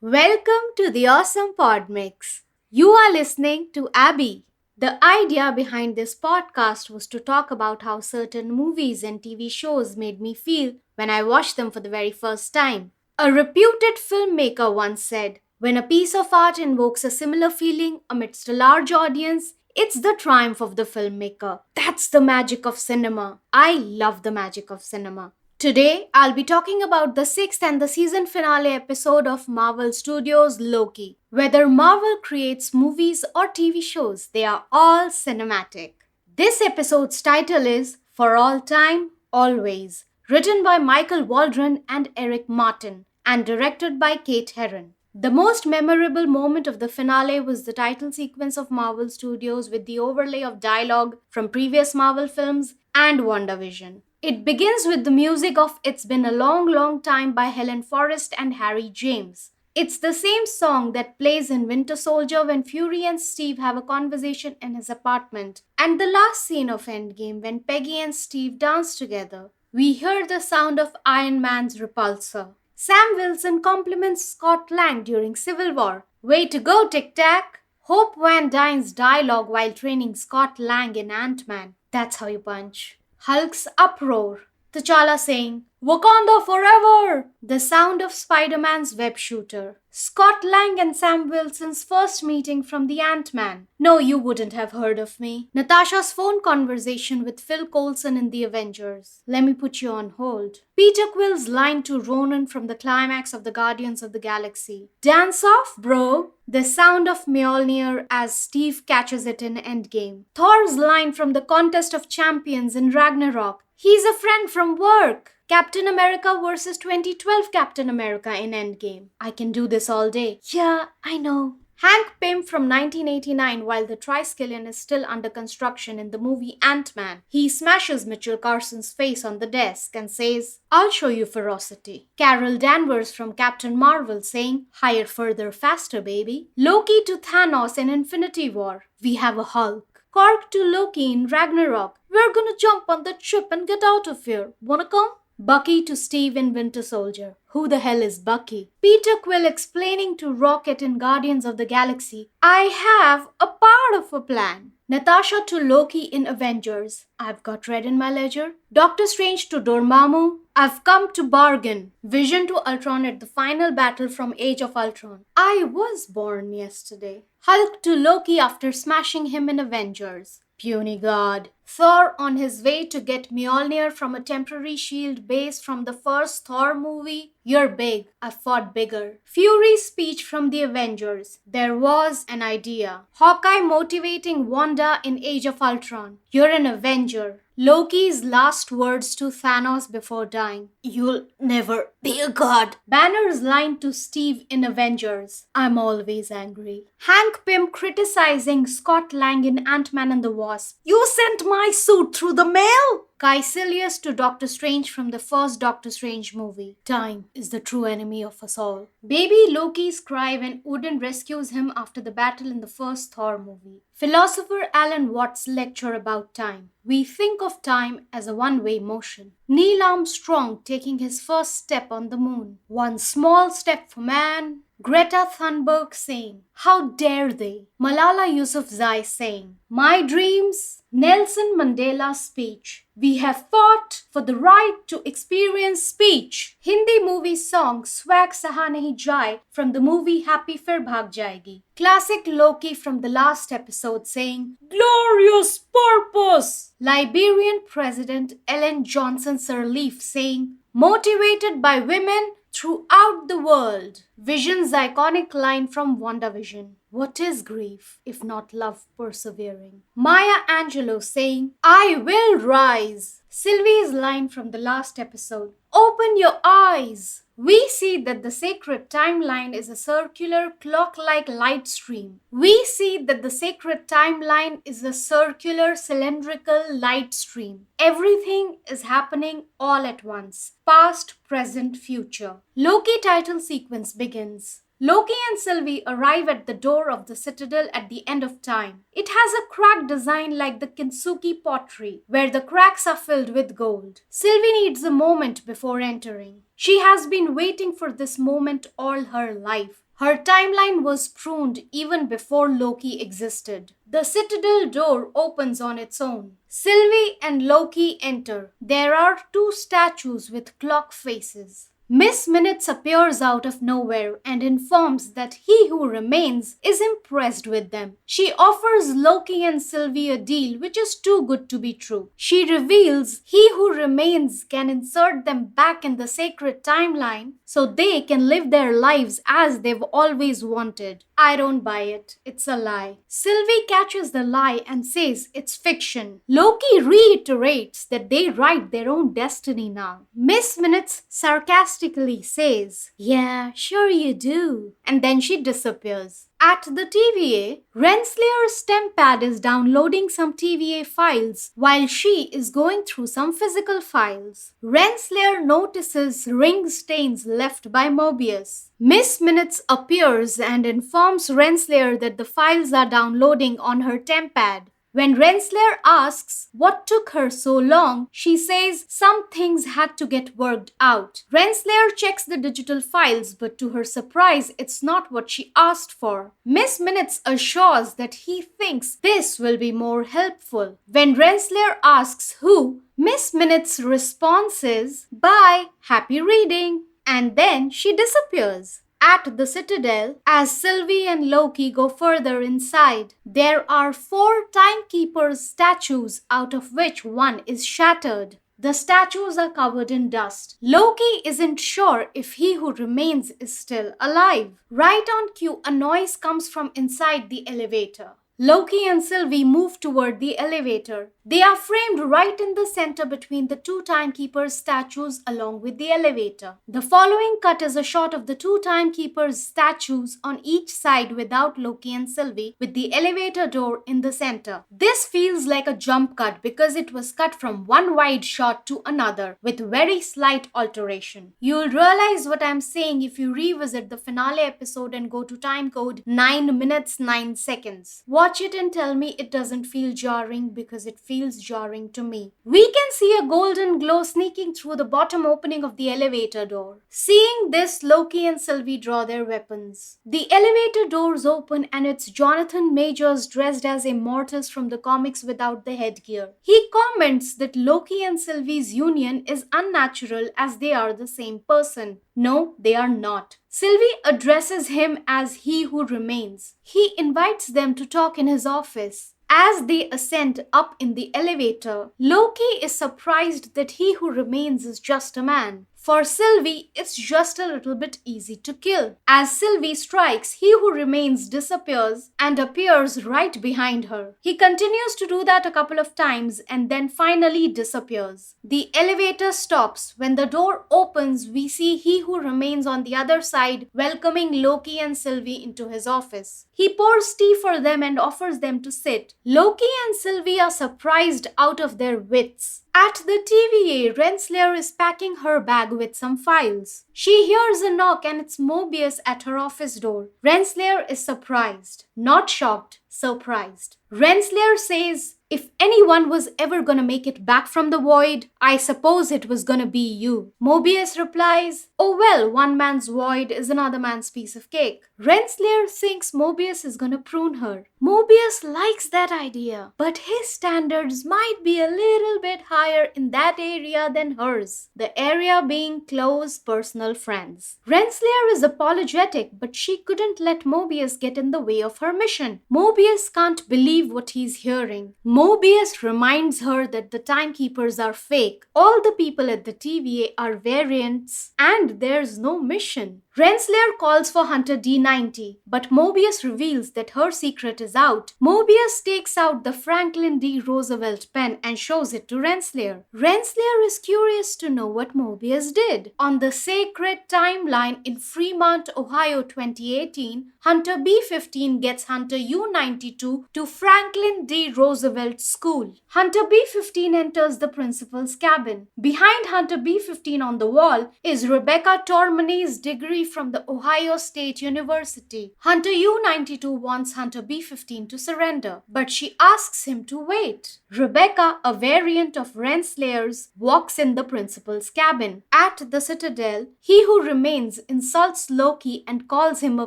Welcome to the Awesome Pod Mix. You are listening to Abby. The idea behind this podcast was to talk about how certain movies and TV shows made me feel when I watched them for the very first time. A reputed filmmaker once said, "When a piece of art invokes a similar feeling amidst a large audience, it's the triumph of the filmmaker." That's the magic of cinema. I love the magic of cinema. Today, I'll be talking about the sixth and the season finale episode of Marvel Studios Loki. Whether Marvel creates movies or TV shows, they are all cinematic. This episode's title is For All Time, Always, written by Michael Waldron and Eric Martin, and directed by Kate Herron. The most memorable moment of the finale was the title sequence of Marvel Studios with the overlay of dialogue from previous Marvel films and WandaVision. It begins with the music of It's Been a Long, Long Time by Helen Forrest and Harry James. It's the same song that plays in Winter Soldier when Fury and Steve have a conversation in his apartment, and the last scene of Endgame when Peggy and Steve dance together. We hear the sound of Iron Man's repulsor. Sam Wilson compliments Scott Lang during Civil War. "Way to go, Tic Tac!" Hope Van Dyne's dialogue while training Scott Lang in Ant-Man. That's how you punch. Hulk's uproar. T'Challa saying, "Wakanda forever!" The sound of Spider-Man's web shooter. Scott Lang and Sam Wilson's first meeting from the Ant-Man. "No, you wouldn't have heard of me." Natasha's phone conversation with Phil Coulson in The Avengers. "Let me put you on hold." Peter Quill's line to Ronan from the climax of the Guardians of the Galaxy. "Dance off, bro." The sound of Mjolnir as Steve catches it in Endgame. Thor's line from the Contest of Champions in Ragnarok. "He's a friend from work." Captain America versus 2012 Captain America in Endgame. "I can do this all day." "Yeah, I know." Hank Pym from 1989 while the Triskelion is still under construction in the movie Ant-Man. He smashes Mitchell Carson's face on the desk and says, "I'll show you ferocity." Carol Danvers from Captain Marvel saying, "Higher, further, faster, baby." Loki to Thanos in Infinity War. "We have a Hulk." Korg to Loki in Ragnarok. "We're gonna jump on that ship and get out of here. Wanna come?" Bucky to Steve in Winter Soldier. Who the hell is Bucky? Peter Quill explaining to Rocket in Guardians of the Galaxy, "I have a part of a plan." Natasha to Loki in Avengers. "I've got red in my ledger." Doctor Strange to Dormammu. "I've come to bargain." Vision to Ultron at the final battle from Age of Ultron. "I was born yesterday." Hulk to Loki after smashing him in Avengers. Puny God. Thor on his way to get Mjolnir from a temporary shield base from the first Thor movie. "You're big. I fought bigger." Fury's speech from the Avengers. "There was an idea." Hawkeye motivating Wanda in Age of Ultron. "You're an Avenger." Loki's last words to Thanos before dying. "You'll never be a god." Banner's line to Steve in Avengers. "I'm always angry." Hank Pym criticizing Scott Lang in Ant-Man and the Wasp. "You sent my suit through the mail?" Caecilius to Doctor Strange from the first Doctor Strange movie. "Time is the true enemy of us all." Baby Loki's cry when Odin rescues him after the battle in the first Thor movie. Philosopher Alan Watts' lecture about time. "We think of time as a one-way motion." Neil Armstrong taking his first step on the moon. "One small step for man." Greta Thunberg saying, "How dare they?" Malala Yousafzai saying, "My dreams." Nelson Mandela's speech. "We have fought for the right to experience speech." Hindi movie song Swag Saha Nahi Jai from the movie Happy Fir Bhag Jayegi. Classic Loki from the last episode saying, "Glorious purpose." Liberian President Ellen Johnson Sirleaf saying, "Motivated by women throughout the world." Vision's iconic line from WandaVision. "What is grief if not love persevering?" Maya Angelou saying, "I will rise." Sylvie's line from the last episode. "Open your eyes." We see that the sacred timeline is a circular clock-like light stream. We see that the sacred timeline is a circular cylindrical light stream. Everything is happening all at once. Past, present, future. Loki title sequence begins. Loki and Sylvie arrive at the door of the Citadel at the end of time. It has a crack design like the kintsugi pottery, where the cracks are filled with gold. Sylvie needs a moment before entering. She has been waiting for this moment all her life. Her timeline was pruned even before Loki existed. The Citadel door opens on its own. Sylvie and Loki enter. There are two statues with clock faces. Miss Minutes appears out of nowhere and informs that he who remains is impressed with them. She offers Loki and Sylvie a deal which is too good to be true. She reveals he who remains can insert them back in the sacred timeline so they can live their lives as they've always wanted. I don't buy it. It's a lie. Sylvie catches the lie and says it's fiction. Loki reiterates that they write their own destiny now. Miss Minutes sarcastically says, "Yeah, sure you do." And then she disappears. At the TVA, Renslayer's tempad is downloading some TVA files while she is going through some physical files. Renslayer notices ring stains left by Mobius. Miss Minutes appears and informs Renslayer that the files are downloading on her tempad. When Renslayer asks what took her so long, she says some things had to get worked out. Renslayer checks the digital files, but to her surprise, it's not what she asked for. Miss Minutes assures that he thinks this will be more helpful. When Renslayer asks who, Miss Minutes' response is, "Bye, happy reading," and then she disappears. At the Citadel, as Sylvie and Loki go further inside, there are 4 Timekeepers statues, out of which one is shattered. The statues are covered in dust. Loki isn't sure if he who remains is still alive. Right on cue, a noise comes from inside the elevator. Loki and Sylvie move toward the elevator. They are framed right in the center between the 2 Timekeepers statues along with the elevator. The following cut is a shot of the 2 Timekeepers statues on each side without Loki and Sylvie, with the elevator door in the center. This feels like a jump cut because it was cut from one wide shot to another with very slight alteration. You'll realize what I'm saying if you revisit the finale episode and go to timecode 9 minutes 9 seconds. Watch it and tell me it doesn't feel jarring, because it feels jarring to me. We can see a golden glow sneaking through the bottom opening of the elevator door. Seeing this, Loki and Sylvie draw their weapons. The elevator doors open and it's Jonathan Majors dressed as Immortus from the comics without the headgear. He comments that Loki and Sylvie's union is unnatural as they are the same person. No, they are not. Sylvie addresses him as he who remains. He invites them to talk in his office. As they ascend up in the elevator, Loki is surprised that he who remains is just a man. For Sylvie, it's just a little bit easy to kill. As Sylvie strikes, he who remains disappears and appears right behind her. He continues to do that a couple of times and then finally disappears. The elevator stops. When the door opens, we see he who remains on the other side welcoming Loki and Sylvie into his office. He pours tea for them and offers them to sit. Loki and Sylvie are surprised out of their wits. At the TVA, Renslayer is packing her bag with some files. She hears a knock and it's Mobius at her office door. Renslayer is surprised. Not shocked, surprised. Renslayer says, "If anyone was ever gonna make it back from the void, I suppose it was gonna be you." Mobius replies, "Oh well, one man's void is another man's piece of cake." Renslayer thinks Mobius is gonna prune her. Mobius likes that idea, but his standards might be a little bit higher in that area than hers, the area being close personal friends. Renslayer is apologetic, but she couldn't let Mobius get in the way of her mission. Mobius can't believe what he's hearing. Mobius reminds her that the Timekeepers are fake. All the people at the TVA are variants, and there's no mission. Renslayer calls for Hunter D90, but Mobius reveals that her secret is out. Mobius takes out the Franklin D. Roosevelt pen and shows it to Renslayer. Renslayer is curious to know what Mobius did. On the sacred timeline in Fremont, Ohio 2018, Hunter B-15 gets Hunter U-92 to Franklin D. Roosevelt School. Hunter B-15 enters the principal's cabin. Behind Hunter B-15 on the wall is Rebecca Tourminet's degree from the Ohio State University. Hunter U-92 wants Hunter B-15 to surrender, but she asks him to wait. Rebecca, a variant of Renslayer's, walks in the principal's cabin. At the Citadel, He Who Remains insults Loki and calls him a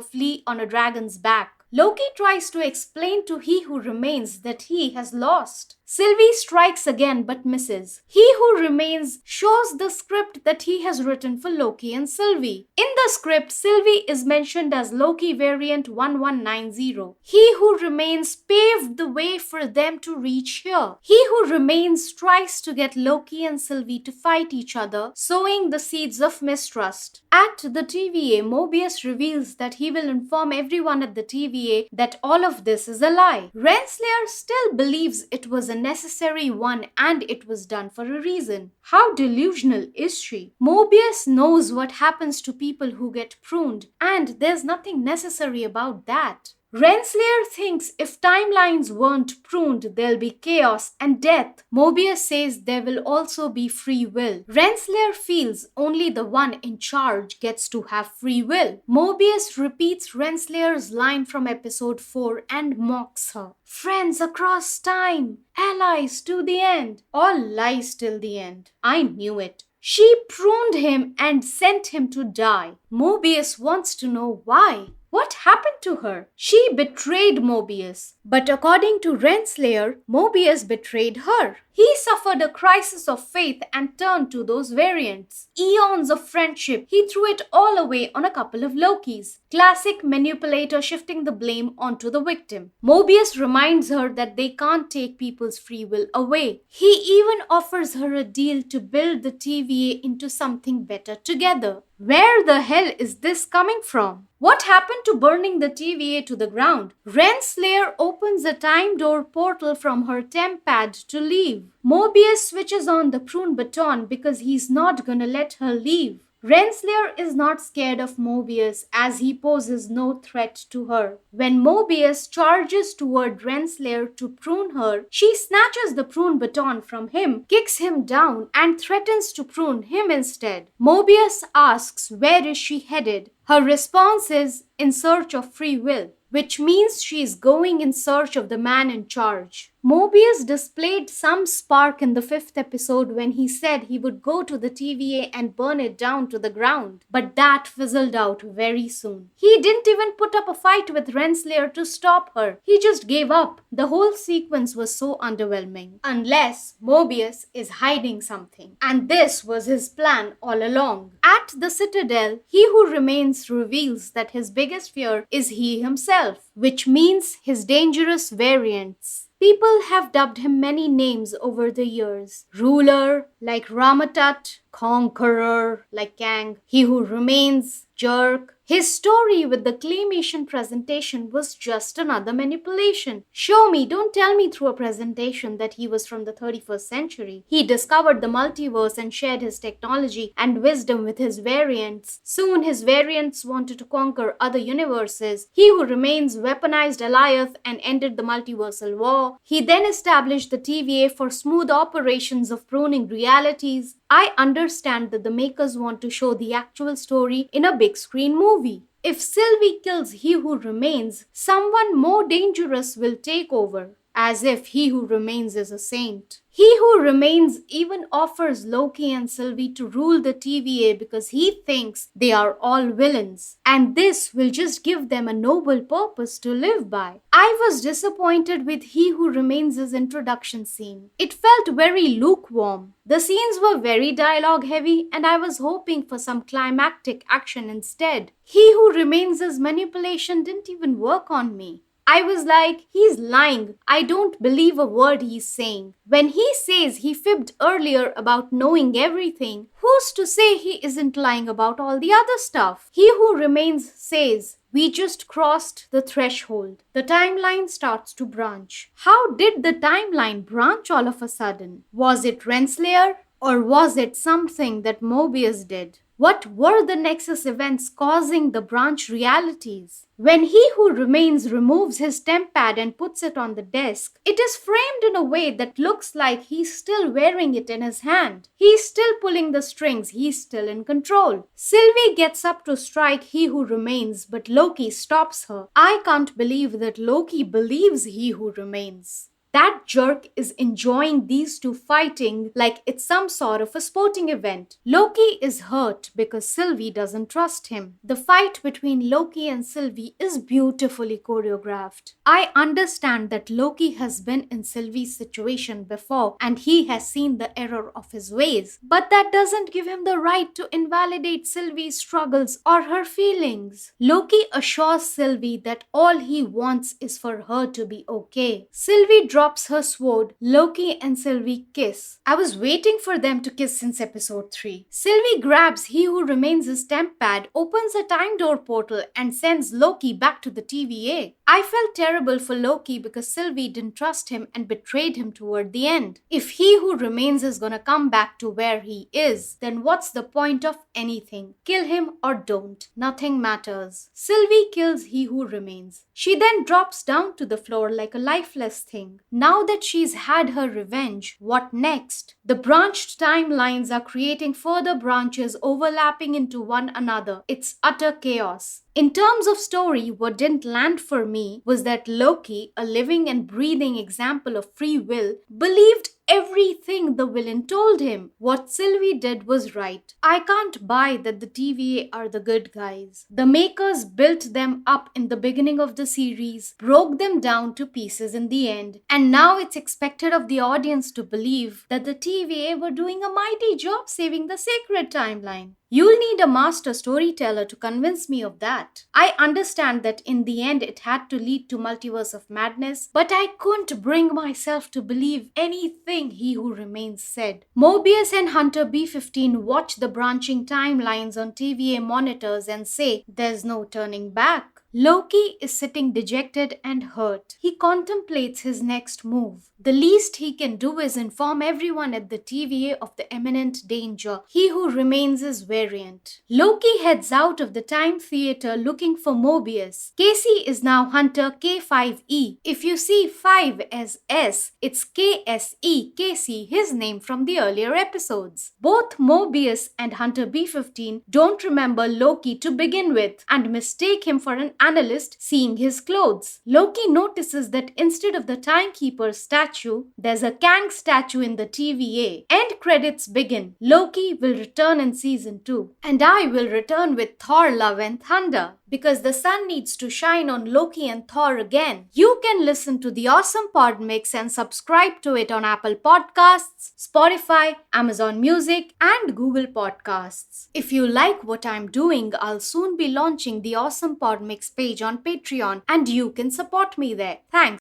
flea on a dragon's back. Loki tries to explain to He Who Remains that he has lost. Sylvie strikes again but misses. He Who Remains shows the script that he has written for Loki and Sylvie. In the script, Sylvie is mentioned as Loki variant 1190. He Who Remains paved the way for them to reach here. He Who Remains tries to get Loki and Sylvie to fight each other, sowing the seeds of mistrust. At the TVA, Mobius reveals that he will inform everyone at the TVA that all of this is a lie. Renslayer still believes it was a necessary one and it was done for a reason. How delusional is she? Mobius knows what happens to people who get pruned, and there's nothing necessary about that. Renslayer thinks if timelines weren't pruned, there'll be chaos and death. Mobius says there will also be free will. Renslayer feels only the one in charge gets to have free will. Mobius repeats Renslayer's line from episode 4 and mocks her. Friends across time, allies to the end. All lies till the end. I knew it. She pruned him and sent him to die. Mobius wants to know why. What happened to her? She betrayed Mobius. But according to Renslayer, Mobius betrayed her. He suffered a crisis of faith and turned to those variants. Eons of friendship, he threw it all away on a couple of Lokis. Classic manipulator shifting the blame onto the victim. Mobius reminds her that they can't take people's free will away. He even offers her a deal to build the TVA into something better together. Where the hell is this coming from? What happened to burning the TVA to the ground? Renslayer opens a time door portal from her temp pad to leave. Mobius switches on the prune baton because he's not gonna let her leave. Renslayer is not scared of Mobius as he poses no threat to her. When Mobius charges toward Renslayer to prune her, she snatches the prune baton from him, kicks him down, and threatens to prune him instead. Mobius asks where is she headed. Her response is in search of free will, which means she is going in search of the man in charge. Mobius displayed some spark in the 5th episode when he said he would go to the TVA and burn it down to the ground, but that fizzled out very soon. He didn't even put up a fight with Renslayer to stop her. He just gave up. The whole sequence was so underwhelming. Unless Mobius is hiding something. And this was his plan all along. At the Citadel, He Who Remains reveals that his biggest fear is he himself, which means his dangerous variants. People have dubbed him many names over the years. Ruler, like Ramatat, Conqueror, like Kang, He Who Remains, Jerk. His story with the claymation presentation was just another manipulation. Show me, don't tell me through a presentation that he was from the 31st century. He discovered the multiverse and shared his technology and wisdom with his variants. Soon his variants wanted to conquer other universes. He Who Remains weaponized Alioth and ended the multiversal war. He then established the TVA for smooth operations of pruning realities. I understand that the makers want to show the actual story in a big screen movie. If Sylvie kills He Who Remains, someone more dangerous will take over, as if He Who Remains is a saint. He Who Remains even offers Loki and Sylvie to rule the TVA because he thinks they are all villains, and this will just give them a noble purpose to live by. I was disappointed with He Who Remains' introduction scene. It felt very lukewarm. The scenes were very dialogue heavy, and I was hoping for some climactic action instead. He Who Remains' manipulation didn't even work on me. I was like, he's lying. I don't believe a word he's saying. When he says he fibbed earlier about knowing everything, who's to say he isn't lying about all the other stuff? He Who Remains says, we just crossed the threshold. The timeline starts to branch. How did the timeline branch all of a sudden? Was it Renslayer? Or was it something that Mobius did? What were the Nexus events causing the branch realities? When He Who Remains removes his temp pad and puts it on the desk, it is framed in a way that looks like he's still wearing it in his hand. He's still pulling the strings, he's still in control. Sylvie gets up to strike He Who Remains, but Loki stops her. I can't believe that Loki believes He Who Remains. That jerk is enjoying these two fighting like it's some sort of a sporting event. Loki is hurt because Sylvie doesn't trust him. The fight between Loki and Sylvie is beautifully choreographed. I understand that Loki has been in Sylvie's situation before and he has seen the error of his ways. But that doesn't give him the right to invalidate Sylvie's struggles or her feelings. Loki assures Sylvie that all he wants is for her to be okay. Sylvie drops her sword, Loki and Sylvie kiss. I was waiting for them to kiss since episode 3. Sylvie grabs He Who Remains' temp pad, opens a time door portal and sends Loki back to the TVA. I felt terrible for Loki because Sylvie didn't trust him and betrayed him toward the end. If He Who Remains is gonna come back to where he is, then what's the point of anything? Kill him or don't. Nothing matters. Sylvie kills He Who Remains. She then drops down to the floor like a lifeless thing. Now that she's had her revenge, what next? The branched timelines are creating further branches overlapping into one another. It's utter chaos. In terms of story, what didn't land for me was that Loki, a living and breathing example of free will, believed everything the villain told him. What Sylvie did was right. I can't buy that the TVA are the good guys. The makers built them up in the beginning of the series, broke them down to pieces in the end, and now it's expected of the audience to believe that the TVA were doing a mighty job saving the sacred timeline. You'll need a master storyteller to convince me of that. I understand that in the end it had to lead to Multiverse of Madness, but I couldn't bring myself to believe anything He Who Remains said. Mobius and Hunter B-15 watch the branching timelines on TVA monitors and say, "There's no turning back." Loki is sitting dejected and hurt. He contemplates his next move. The least he can do is inform everyone at the TVA of the imminent danger. He Who Remains is variant. Loki heads out of the time theater looking for Mobius. Casey is now Hunter K5E. If you see 5 as S, it's KSE, Casey, his name from the earlier episodes. Both Mobius and Hunter B-15 don't remember Loki to begin with and mistake him for an analyst seeing his clothes. Loki notices that instead of the Timekeeper's statue, there's a Kang statue in the TVA. End credits begin. Loki will return in season 2. And I will return with Thor Love and Thunder, because the sun needs to shine on Loki and Thor again. You can listen to the awesome pod mix and subscribe to it on Apple Podcasts, Spotify, Amazon Music, and Google Podcasts. If you like what I'm doing, I'll soon be launching the awesome pod mix page on Patreon, and you can support me there. Thanks.